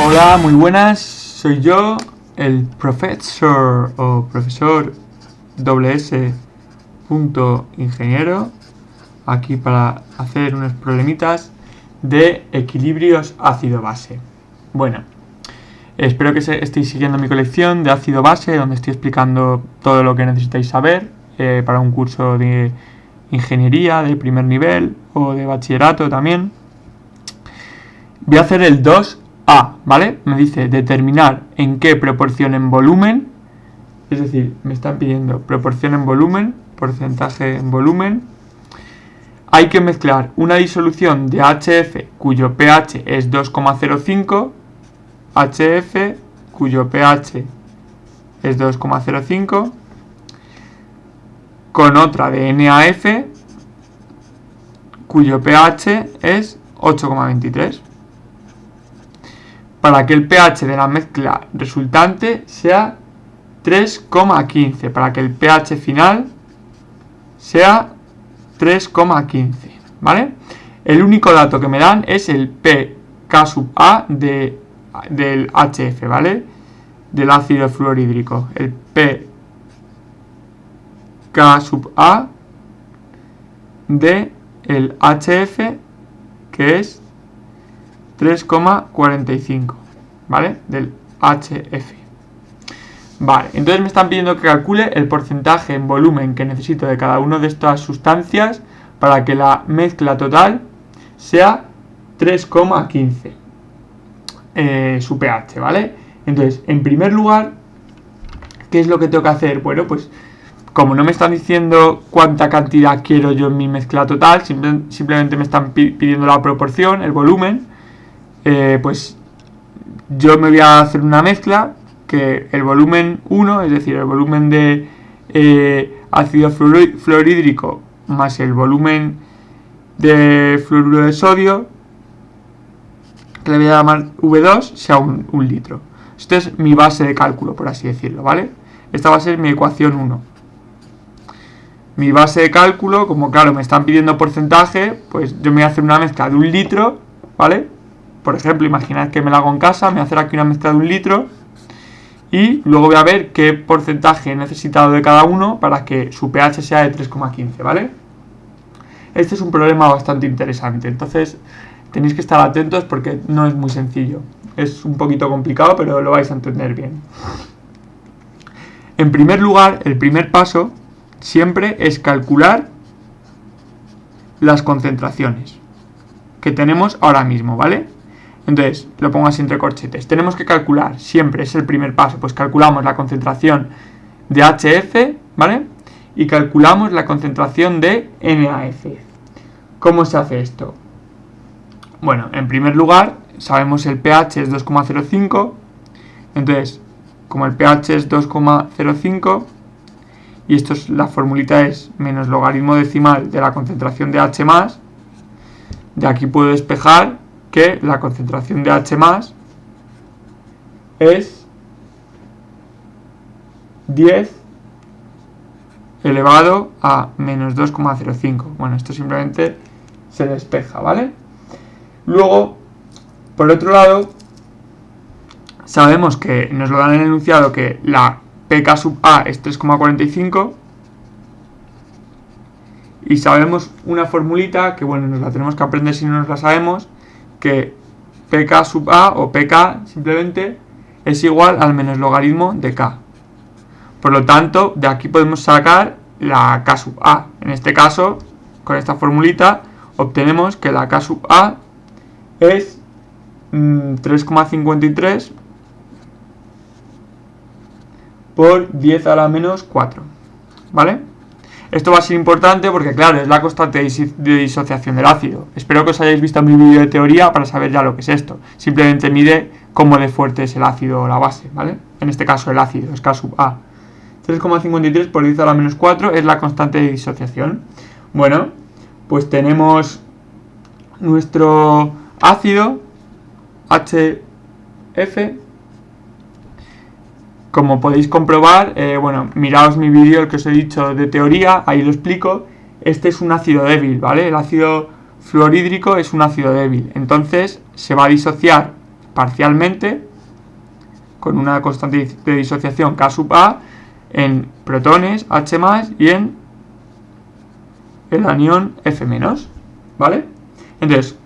Hola, muy buenas, soy yo, el profesor o profesor S. Ingeniero, aquí para hacer unos problemitas de equilibrios ácido-base. Bueno, espero que estéis siguiendo mi colección de ácido-base, donde estoy explicando todo lo que necesitáis saber para un curso de ingeniería de primer nivel o de bachillerato también. Voy a hacer el 2A, ¿vale? Me dice determinar en qué proporción en volumen, es decir, me están pidiendo proporción en volumen, porcentaje en volumen. Hay que mezclar una disolución de HF cuyo pH es 2,05, HF cuyo pH es 2,05, con otra de NaF cuyo pH es 8,23. Para que el pH de la mezcla resultante sea 3,15, para que el pH final sea 3,15, ¿vale? El único dato que me dan es el pKa del HF, ¿vale? Del ácido fluorhídrico. El pKa de el HF, que es 3,45, ¿vale? Del HF. Vale, entonces me están pidiendo que calcule el porcentaje en volumen que necesito de cada una de estas sustancias para que la mezcla total sea 3,15 su pH, ¿vale? Entonces, en primer lugar, ¿qué es lo que tengo que hacer? Bueno, pues como no me están diciendo cuánta cantidad quiero yo en mi mezcla total, simplemente me están pidiendo la proporción, el volumen, pues yo me voy a hacer una mezcla que el volumen 1, es decir, el volumen de ácido fluorhídrico más el volumen de fluoruro de sodio, que le voy a llamar V2, sea un litro. Esto es mi base de cálculo, por así decirlo, ¿vale? Esta va a ser mi ecuación 1. Mi base de cálculo, como claro me están pidiendo porcentaje, pues yo me voy a hacer una mezcla de 1 litro, ¿vale? Por ejemplo, imaginad que me la hago en casa, me voy a hacer aquí una mezcla de 1 litro y luego voy a ver qué porcentaje he necesitado de cada uno para que su pH sea de 3,15, ¿vale? Este es un problema bastante interesante, entonces tenéis que estar atentos porque no es muy sencillo. Es un poquito complicado, pero lo vais a entender bien. En primer lugar, el primer paso siempre es calcular las concentraciones que tenemos ahora mismo, ¿vale? Entonces, lo pongo así entre corchetes. Tenemos que calcular, siempre es el primer paso, pues calculamos la concentración de HF, ¿vale? Y calculamos la concentración de NaF. ¿Cómo se hace esto? Bueno, en primer lugar, sabemos el pH es 2,05. Entonces, como el pH es 2,05, y esto es la formulita es menos logaritmo decimal de la concentración de H+, de aquí puedo despejar que la concentración de H+ es 10 elevado a menos 2,05. Bueno, esto simplemente se despeja, ¿vale? Luego, por otro lado, sabemos que nos lo dan en el enunciado que la pKa es 3,45 y sabemos una formulita que, bueno, nos la tenemos que aprender si no nos la sabemos, que pKa o pK simplemente es igual al menos logaritmo de k. Por lo tanto, de aquí podemos sacar la Ka. En este caso, con esta formulita, obtenemos que la Ka es 3,53 por 10 a la menos 4, ¿vale? Esto va a ser importante porque, claro, es la constante de disociación del ácido. Espero que os hayáis visto mi vídeo de teoría para saber ya lo que es esto. Simplemente mide cómo de fuerte es el ácido o la base, ¿vale? En este caso el ácido, es Ka. 3,53 por 10 a la menos 4 es la constante de disociación. Bueno, pues tenemos nuestro ácido, HF. Como podéis comprobar, bueno, miraos mi vídeo, el que os he dicho de teoría, ahí lo explico. Este es un ácido débil, ¿vale? El ácido fluorhídrico es un ácido débil, entonces se va a disociar parcialmente con una constante de disociación K sub A en protones H+, y en el anión F-, ¿vale? Entonces,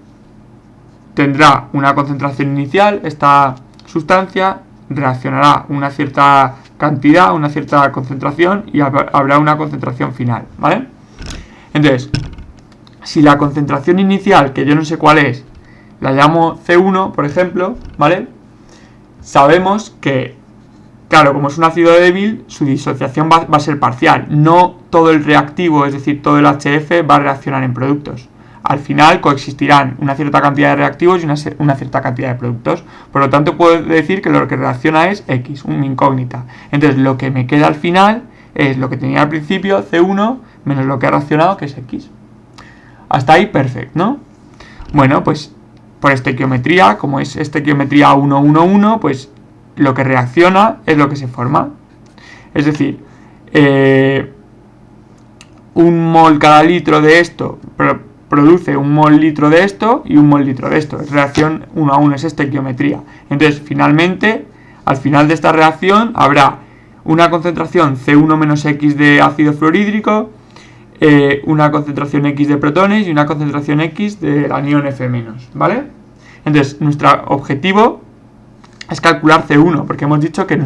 tendrá una concentración inicial, esta sustancia reaccionará una cierta cantidad, una cierta concentración, y habrá una concentración final, ¿vale? Entonces, si la concentración inicial, que yo no sé cuál es, la llamo C1, por ejemplo, ¿vale? Sabemos que, claro, como es un ácido débil, su disociación va a ser parcial. No todo el reactivo, es decir, todo el HF, va a reaccionar en productos. Al final coexistirán una cierta cantidad de reactivos y una cierta cantidad de productos. Por lo tanto, puedo decir que lo que reacciona es X, una incógnita. Entonces, lo que me queda al final es lo que tenía al principio, C1, menos lo que ha reaccionado, que es X. Hasta ahí, perfecto, ¿no? Bueno, pues por estequiometría, como es estequiometría 1, 1, 1, pues lo que reacciona es lo que se forma. Es decir, un mol cada litro de esto produce un mol litro de esto y un mol litro de esto. Es reacción 1 a 1, es estequiometría. Entonces, finalmente, al final de esta reacción habrá una concentración C1 menos X de ácido fluorhídrico, una concentración X de protones y una concentración X del anión F-, ¿vale? Entonces, nuestro objetivo es calcular C1, porque hemos dicho que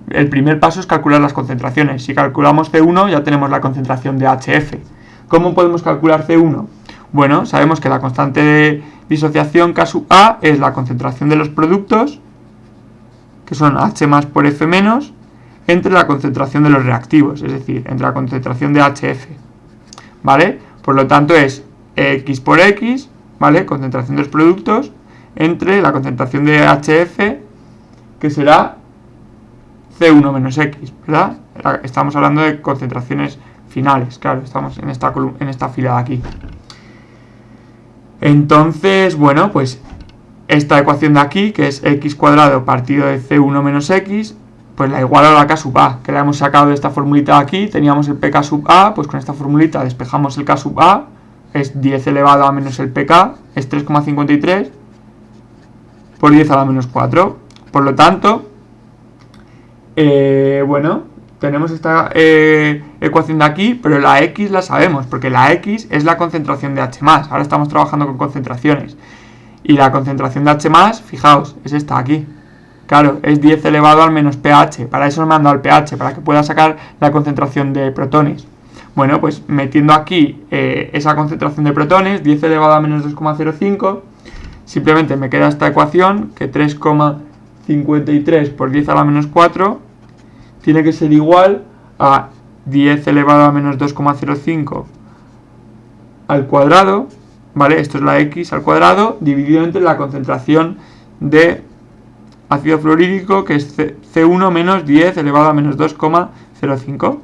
el primer paso es calcular las concentraciones. Si calculamos C1, ya tenemos la concentración de HF. ¿Cómo podemos calcular C1? Bueno, sabemos que la constante de disociación K sub A es la concentración de los productos, que son H+ por F-, entre la concentración de los reactivos, es decir, entre la concentración de HF, ¿vale? Por lo tanto es X por X, ¿vale? Concentración de los productos, entre la concentración de HF, que será C1 menos X, ¿verdad? Estamos hablando de concentraciones finales, claro, estamos en esta fila de aquí. Entonces, bueno, pues esta ecuación de aquí, que es X cuadrado partido de C1 menos X, pues la igualo a la K sub A, que la hemos sacado de esta formulita de aquí. Teníamos el pK sub A, pues con esta formulita despejamos el K sub A, es 10 elevado a menos el pK, es 3,53 por 10 a la menos 4. Por lo tanto, bueno, tenemos esta ecuación de aquí, pero la X la sabemos, porque la X es la concentración de H+. Ahora estamos trabajando con concentraciones. Y la concentración de H+, fijaos, es esta aquí. Claro, es 10 elevado al menos pH. Para eso me han dado el pH, para que pueda sacar la concentración de protones. Bueno, pues metiendo aquí esa concentración de protones, 10 elevado a menos 2,05, simplemente me queda esta ecuación, que 3,53 por 10 a la menos 4 tiene que ser igual a 10 elevado a menos 2,05 al cuadrado, ¿vale? Esto es la X al cuadrado, dividido entre la concentración de ácido fluorhídrico, que es C1 menos 10 elevado a menos 2,05.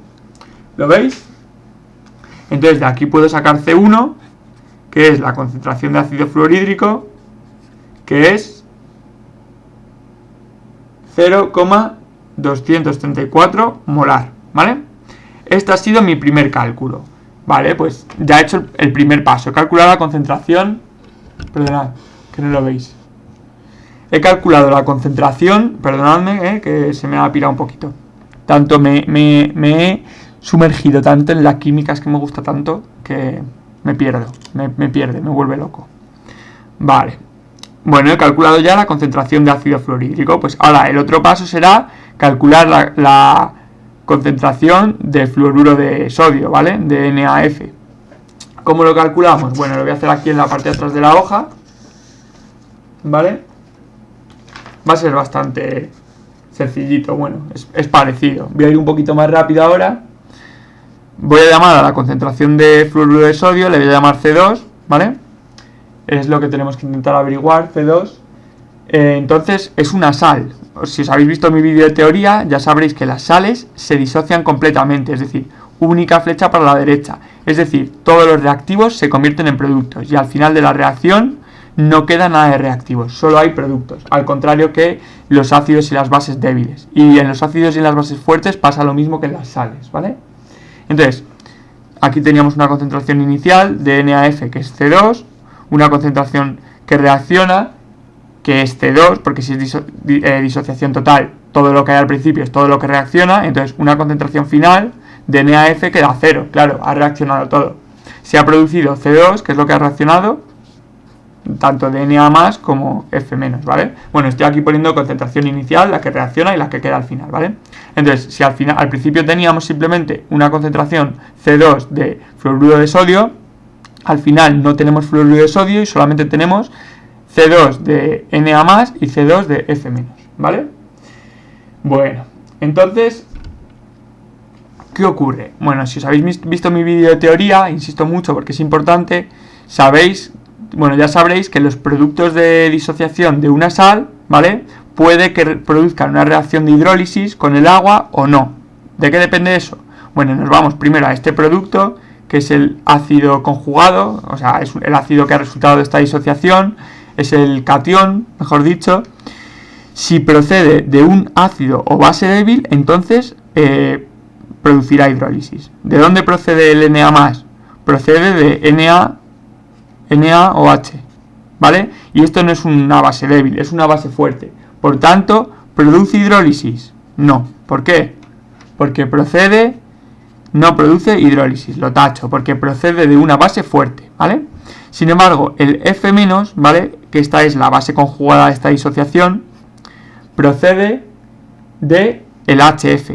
¿Lo veis? Entonces de aquí puedo sacar C1, que es la concentración de ácido fluorhídrico, que es 0,234 molar, ¿vale? Este ha sido mi primer cálculo, ¿vale? Pues ya he hecho el primer paso, he calculado la concentración, perdonad, que no lo veis. He calculado la concentración, perdonadme, que se me ha pirado un poquito. Tanto me he sumergido tanto en la química, es que me gusta tanto, que me pierdo, me vuelve loco. Vale. Bueno, he calculado ya la concentración de ácido fluorhídrico. Pues ahora el otro paso será calcular la concentración de fluoruro de sodio, ¿vale? De NaF. ¿Cómo lo calculamos? Bueno, lo voy a hacer aquí en la parte de atrás de la hoja, ¿vale? Va a ser bastante sencillito, bueno, es parecido. Voy a ir un poquito más rápido ahora. Voy a llamar a la concentración de fluoruro de sodio, le voy a llamar C2, ¿vale? Es lo que tenemos que intentar averiguar, C2. Entonces, es una sal. Si os habéis visto mi vídeo de teoría, ya sabréis que las sales se disocian completamente, es decir, única flecha para la derecha. Es decir, todos los reactivos se convierten en productos y al final de la reacción no queda nada de reactivos, solo hay productos, al contrario que los ácidos y las bases débiles. Y en los ácidos y en las bases fuertes pasa lo mismo que en las sales, ¿vale? Entonces, aquí teníamos una concentración inicial de NaF, que es C2, una concentración que reacciona que es C2, porque si es disociación total, todo lo que hay al principio es todo lo que reacciona, entonces una concentración final de NaF queda 0, claro, ha reaccionado todo. Se ha producido C2, que es lo que ha reaccionado, tanto de Na más como F menos, ¿vale? Bueno, estoy aquí poniendo concentración inicial, la que reacciona y la que queda al final, ¿vale? Entonces, si al principio teníamos simplemente una concentración C2 de fluoruro de sodio, al final no tenemos fluoruro de sodio y solamente tenemos C2 de Na más y C2 de F menos, ¿vale? Bueno, entonces, ¿qué ocurre? Bueno, si os habéis visto mi vídeo de teoría, insisto mucho porque es importante, ya sabréis que los productos de disociación de una sal, ¿vale? Puede que produzcan una reacción de hidrólisis con el agua o no. ¿De qué depende eso? Bueno, nos vamos primero a este producto, que es el ácido conjugado, o sea, es el ácido que ha resultado de esta disociación, es el catión, mejor dicho. Si procede de un ácido o base débil, entonces producirá hidrólisis. ¿De dónde procede el Na+? Procede de NaOH, ¿vale? Y esto no es una base débil, es una base fuerte. Por tanto, ¿produce hidrólisis? No. ¿Por qué? Porque no produce hidrólisis, lo tacho, porque procede de una base fuerte, ¿vale? Sin embargo, el F-, ¿vale? Que esta es la base conjugada de esta disociación, procede de el HF,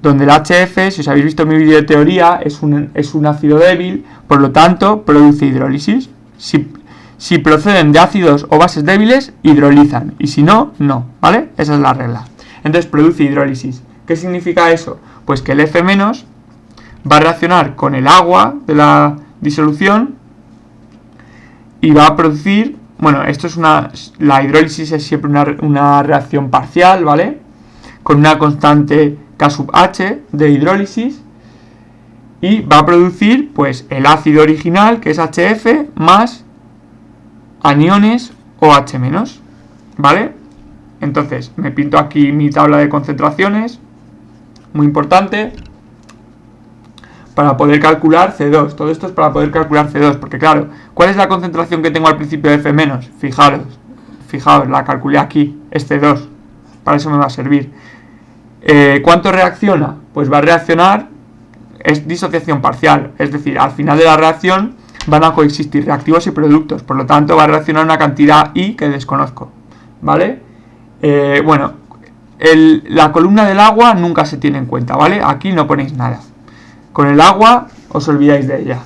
donde el HF, si os habéis visto mi vídeo de teoría, es un ácido débil, por lo tanto, produce hidrólisis. Si proceden de ácidos o bases débiles, hidrolizan, y si no, no, ¿vale? Esa es la regla. Entonces produce hidrólisis. ¿Qué significa eso? Pues que el F- va a reaccionar con el agua de la disolución y va a producir, bueno, la hidrólisis es siempre una reacción parcial, ¿vale? Con una constante K sub H de hidrólisis, y va a producir pues el ácido original, que es HF, más aniones OH-, ¿vale? Entonces, me pinto aquí mi tabla de concentraciones, muy importante, para poder calcular C2. Todo esto es para poder calcular C2, porque claro, ¿cuál es la concentración que tengo al principio de F-? Fijaos, la calculé aquí, es C2, para eso me va a servir. ¿Cuánto reacciona? Pues va a reaccionar, es disociación parcial, es decir, al final de la reacción van a coexistir reactivos y productos, por lo tanto va a reaccionar una cantidad I que desconozco, ¿vale? La columna del agua nunca se tiene en cuenta, ¿vale? Aquí no ponéis nada. Con el agua os olvidáis de ella.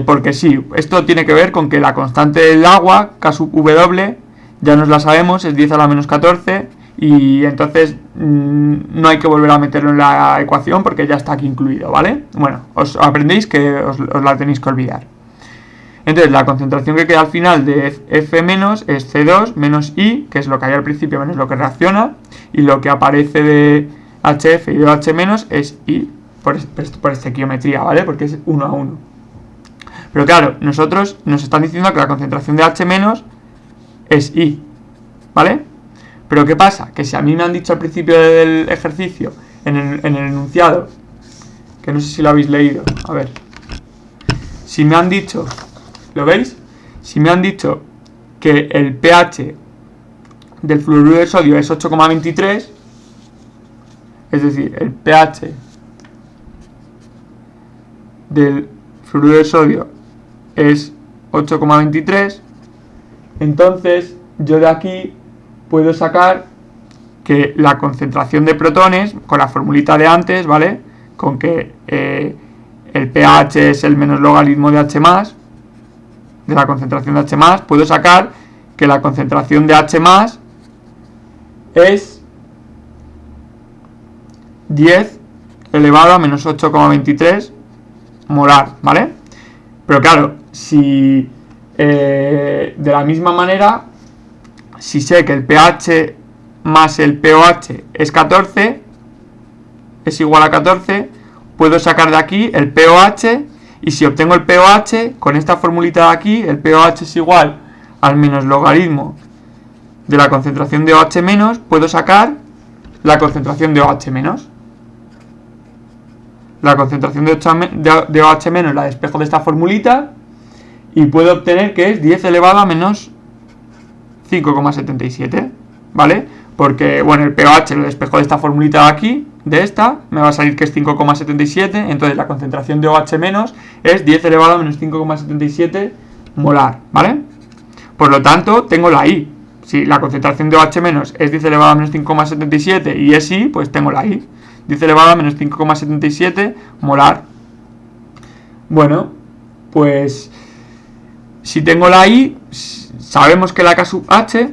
Porque sí, esto tiene que ver con que la constante del agua, K sub W, ya nos la sabemos, es 10 a la menos 14, y entonces no hay que volver a meterlo en la ecuación porque ya está aquí incluido, ¿vale? Bueno, os aprendéis que os la tenéis que olvidar. Entonces la concentración que queda al final de F- es C2 menos I, que es lo que hay al principio menos lo que reacciona, y lo que aparece de HF y de OH- es I, por estequiometría, ¿vale? Porque es 1 a 1. Pero claro, nosotros nos están diciendo que la concentración de H- es I, ¿vale? Pero ¿qué pasa? Que si a mí me han dicho al principio del ejercicio, en el enunciado, que no sé si lo habéis leído, a ver, si me han dicho, ¿lo veis? Si me han dicho que el pH del fluoruro de sodio es 8,23, es decir, el pH del fluoruro de sodio es 8,23, entonces yo de aquí puedo sacar que la concentración de protones, con la formulita de antes, ¿vale? Con que el pH es el menos logaritmo de H+, de la concentración de H+, puedo sacar que la concentración de H+, es 10 elevado a menos 8,23 molar, ¿vale? Pero claro, si de la misma manera, si sé que el pH más el pOH es 14, es igual a 14, puedo sacar de aquí el pOH, y si obtengo el pOH, con esta formulita de aquí, el pOH es igual al menos logaritmo de la concentración de OH-, puedo sacar la concentración de OH-. La concentración de OH- la despejo de esta formulita y puedo obtener que es 10 elevado a menos 5,77, ¿vale? Porque, bueno, el pH lo despejo de esta formulita de aquí, de esta, me va a salir que es 5,77, entonces la concentración de OH menos es 10 elevado a menos 5,77 molar, ¿vale? Por lo tanto, tengo la I. Si la concentración de OH menos es 10 elevado a menos 5,77 y es I, pues tengo la I. 10 elevado a menos 5,77 molar. Bueno, pues si tengo la I, sabemos que la K sub H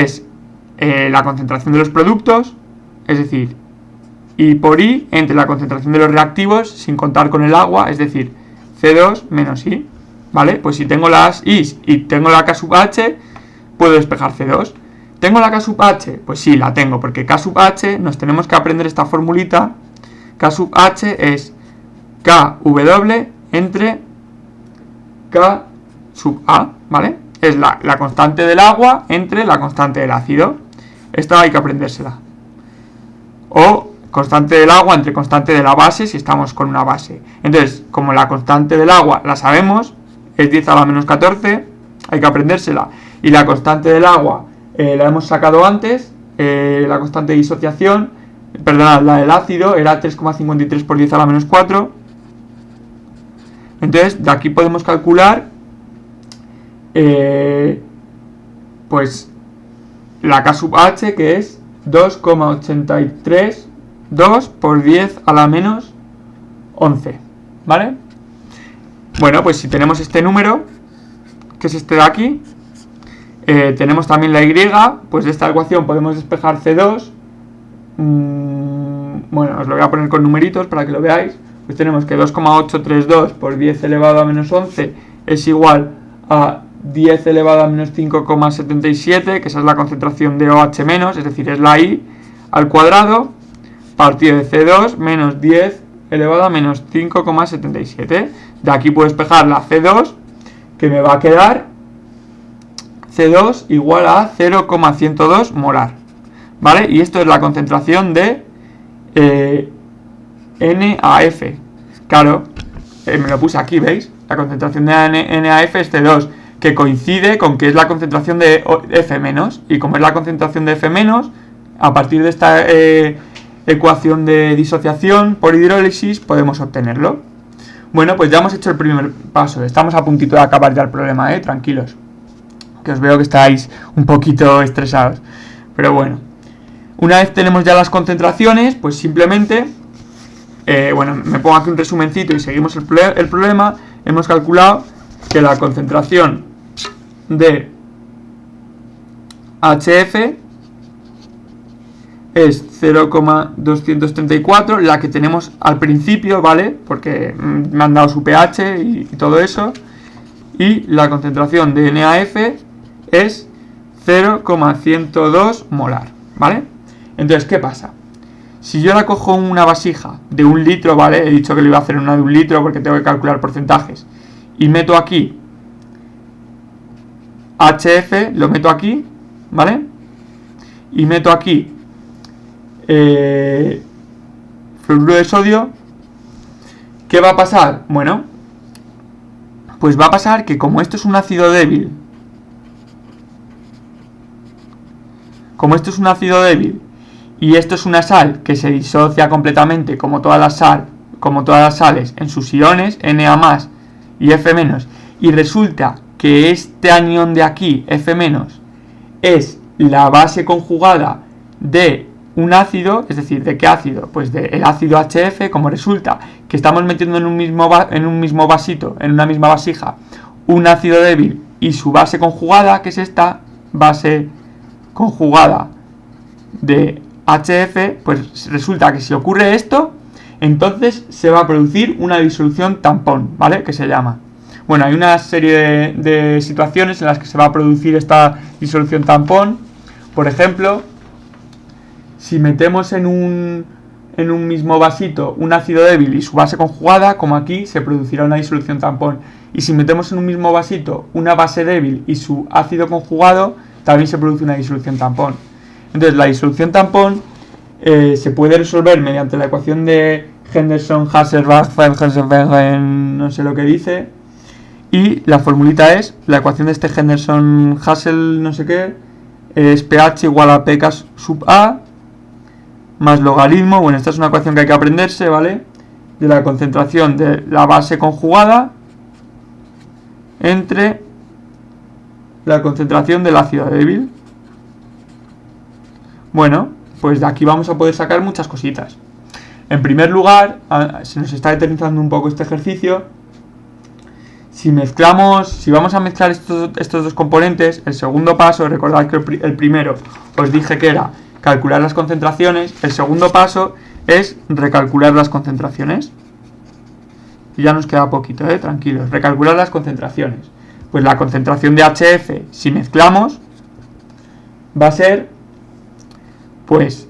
es la concentración de los productos, es decir, I por I entre la concentración de los reactivos sin contar con el agua, es decir, C2 menos I, ¿vale? Pues si tengo las I y tengo la K sub H, puedo despejar C2. ¿Tengo la K sub H? Pues sí, la tengo, porque K sub H, nos tenemos que aprender esta formulita. K sub H es KW entre K sub A, ¿vale? Es la constante del agua entre la constante del ácido. Esta hay que aprendérsela. O constante del agua entre constante de la base si estamos con una base. Entonces, como la constante del agua la sabemos, es 10 a la menos 14, hay que aprendérsela. Y la constante del agua la hemos sacado antes, la constante de disociación, perdonad, la del ácido era 3,53 por 10 a la menos 4. Entonces, de aquí podemos calcular pues la K sub H, que es 2,832 por 10 a la menos 11, ¿vale? Bueno, pues si tenemos este número, que es este de aquí, tenemos también la Y, pues de esta ecuación podemos despejar C2. Bueno, os lo voy a poner con numeritos para que lo veáis. Pues tenemos que 2,832 por 10 elevado a menos 11 es igual a 10 elevado a menos 5,77, que esa es la concentración de OH menos, es decir, es la I al cuadrado, partido de C2 menos 10 elevado a menos 5,77. De aquí puedo despejar la C2, que me va a quedar C2 igual a 0,102 molar, ¿vale? Y esto es la concentración de NaF. Claro, me lo puse aquí, ¿veis? La concentración de NaF es C2, que coincide con que es la concentración de F-, y como es la concentración de F-, a partir de esta ecuación de disociación por hidrólisis podemos obtenerlo. Bueno, pues ya hemos hecho el primer paso, estamos a puntito de acabar ya el problema, tranquilos, que os veo que estáis un poquito estresados, pero bueno, una vez tenemos ya las concentraciones, pues simplemente, bueno, me pongo aquí un resumencito y seguimos el problema. Hemos calculado que la concentración de HF es 0,234, la que tenemos al principio, ¿vale? Porque me han dado su pH y todo eso. Y la concentración de NaF es 0,102 molar, ¿vale? Entonces, ¿qué pasa? Si yo la cojo una vasija de 1 litro, ¿vale? He dicho que lo iba a hacer en una de 1 litro porque tengo que calcular porcentajes. Y meto aquí HF, lo meto aquí, ¿vale? Y meto aquí fluoruro de sodio. ¿Qué va a pasar? Bueno, pues va a pasar que como esto es un ácido débil, y esto es una sal que se disocia completamente como todas las sales en sus iones, Na+ y F-, y resulta que este anión de aquí, F-, es la base conjugada de un ácido, es decir, ¿de qué ácido? Pues del ácido HF. Como resulta que estamos metiendo en un mismo vasito, en una misma vasija, un ácido débil y su base conjugada, que es esta base conjugada de HF, pues resulta que si ocurre esto, entonces se va a producir una disolución tampón, ¿vale? Que se llama. Bueno, hay una serie de situaciones en las que se va a producir esta disolución tampón. Por ejemplo, si metemos en un mismo vasito un ácido débil y su base conjugada, como aquí, se producirá una disolución tampón. Y si metemos en un mismo vasito una base débil y su ácido conjugado, también se produce una disolución tampón. Entonces, la disolución tampón se puede resolver mediante la ecuación de Henderson-Hasselbalch, no sé lo que dice, Y la formulita es, la ecuación de este Henderson-Hassel no sé qué, es pH igual a pK sub A más logaritmo, bueno, esta es una ecuación que hay que aprenderse, ¿vale? De la concentración de la base conjugada entre la concentración del ácido débil. Bueno, pues de aquí vamos a poder sacar muchas cositas. En primer lugar, se nos está eternizando un poco este ejercicio. Si vamos a mezclar estos dos componentes, el segundo paso, recordad que el primero os dije que era calcular las concentraciones, el segundo paso es recalcular las concentraciones. Y ya nos queda poquito, tranquilos, recalcular las concentraciones. Pues la concentración de HF, si mezclamos, va a ser, pues,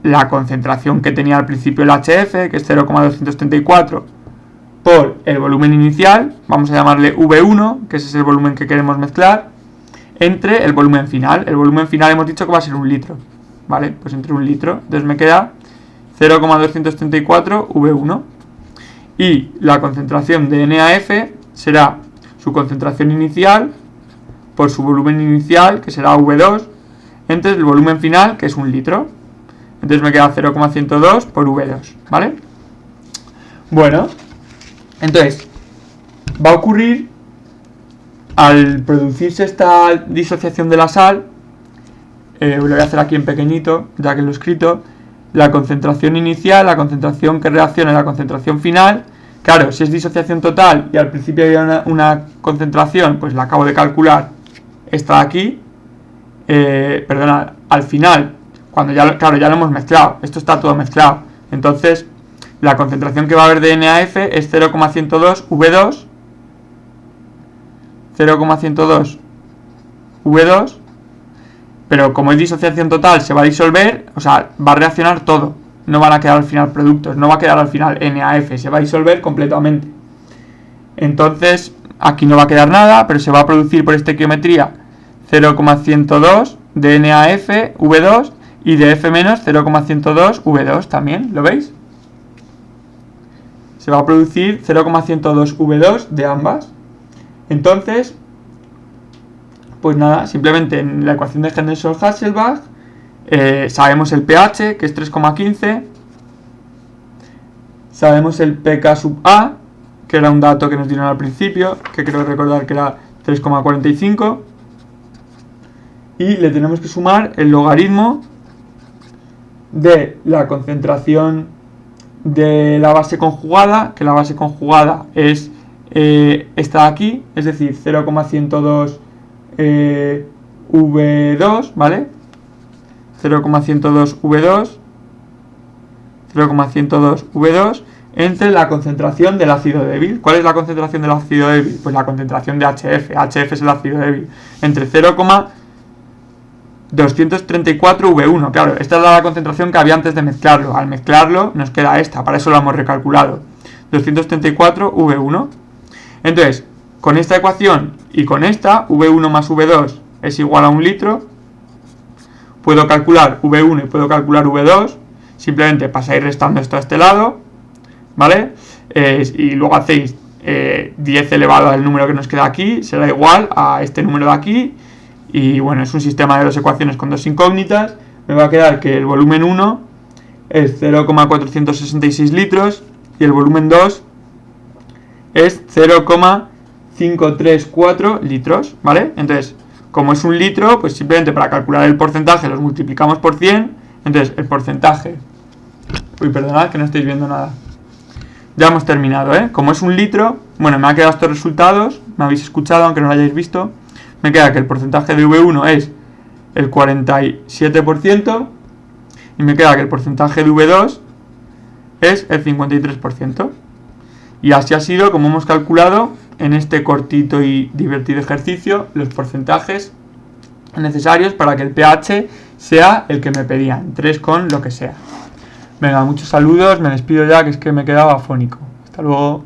la concentración que tenía al principio el HF, que es 0,234, por el volumen inicial, vamos a llamarle V1, que ese es el volumen que queremos mezclar, entre el volumen final. El volumen final hemos dicho que va a ser 1 litro, ¿vale? Pues entre 1 litro. Entonces me queda 0,234 V1. Y la concentración de NaF será su concentración inicial por su volumen inicial, que será V2, entre el volumen final, que es 1 litro. Entonces me queda 0,102 por V2, ¿vale? Bueno, entonces va a ocurrir, al producirse esta disociación de la sal, lo voy a hacer aquí en pequeñito, ya que lo he escrito, la concentración inicial, la concentración que reacciona a la concentración final. Claro, si es disociación total y al principio había una concentración, pues la acabo de calcular, esta de aquí, perdona, al final, cuando ya lo hemos mezclado, esto está todo mezclado, entonces la concentración que va a haber de NaF es 0,102 V2, 0,102 V2, pero como es disociación total se va a disolver, o sea, va a reaccionar todo, no van a quedar al final productos, no va a quedar al final NaF, se va a disolver completamente. Entonces aquí no va a quedar nada, pero se va a producir por estequiometría 0,102 de NaF V2 y de F- 0,102 V2 también, ¿lo veis? Se va a producir 0,102 V2 de ambas. Entonces, pues nada, simplemente en la ecuación de Henderson-Hasselbalch sabemos el pH, que es 3,15, sabemos el pK sub A, que era un dato que nos dieron al principio, que creo recordar que era 3,45, y le tenemos que sumar el logaritmo de la concentración de la base conjugada, que la base conjugada es esta de aquí, es decir, 0,102 V2, ¿vale? 0,102 V2, 0,102 V2 entre la concentración del ácido débil. ¿Cuál es la concentración del ácido débil? Pues la concentración de HF. HF es el ácido débil. Entre 0,234 V1. Claro, esta es la concentración que había antes de mezclarlo. Al mezclarlo nos queda esta, para eso lo hemos recalculado. 234 V1. Entonces, con esta ecuación y con esta, V1 más V2 es igual a 1 litro. Puedo calcular V1 y puedo calcular V2. Simplemente pasáis restando esto a este lado, ¿vale? Y luego hacéis 10 elevado al número que nos queda aquí, será igual a este número de aquí. Y bueno, es un sistema de dos ecuaciones con dos incógnitas. Me va a quedar que el volumen 1 es 0,466 litros y el volumen 2 es 0,534 litros, ¿vale? Entonces, como es 1 litro, pues simplemente para calcular el porcentaje los multiplicamos por 100. Entonces, el porcentaje... Uy, perdonad que no estáis viendo nada. Ya hemos terminado, ¿eh? Como es 1 litro, bueno, me han quedado estos resultados, me habéis escuchado, aunque no lo hayáis visto. Me queda que el porcentaje de V1 es el 47% y me queda que el porcentaje de V2 es el 53%. Y así ha sido como hemos calculado en este cortito y divertido ejercicio los porcentajes necesarios para que el pH sea el que me pedían, 3 con lo que sea. Venga, muchos saludos, me despido ya, que es que me quedaba afónico. Hasta luego.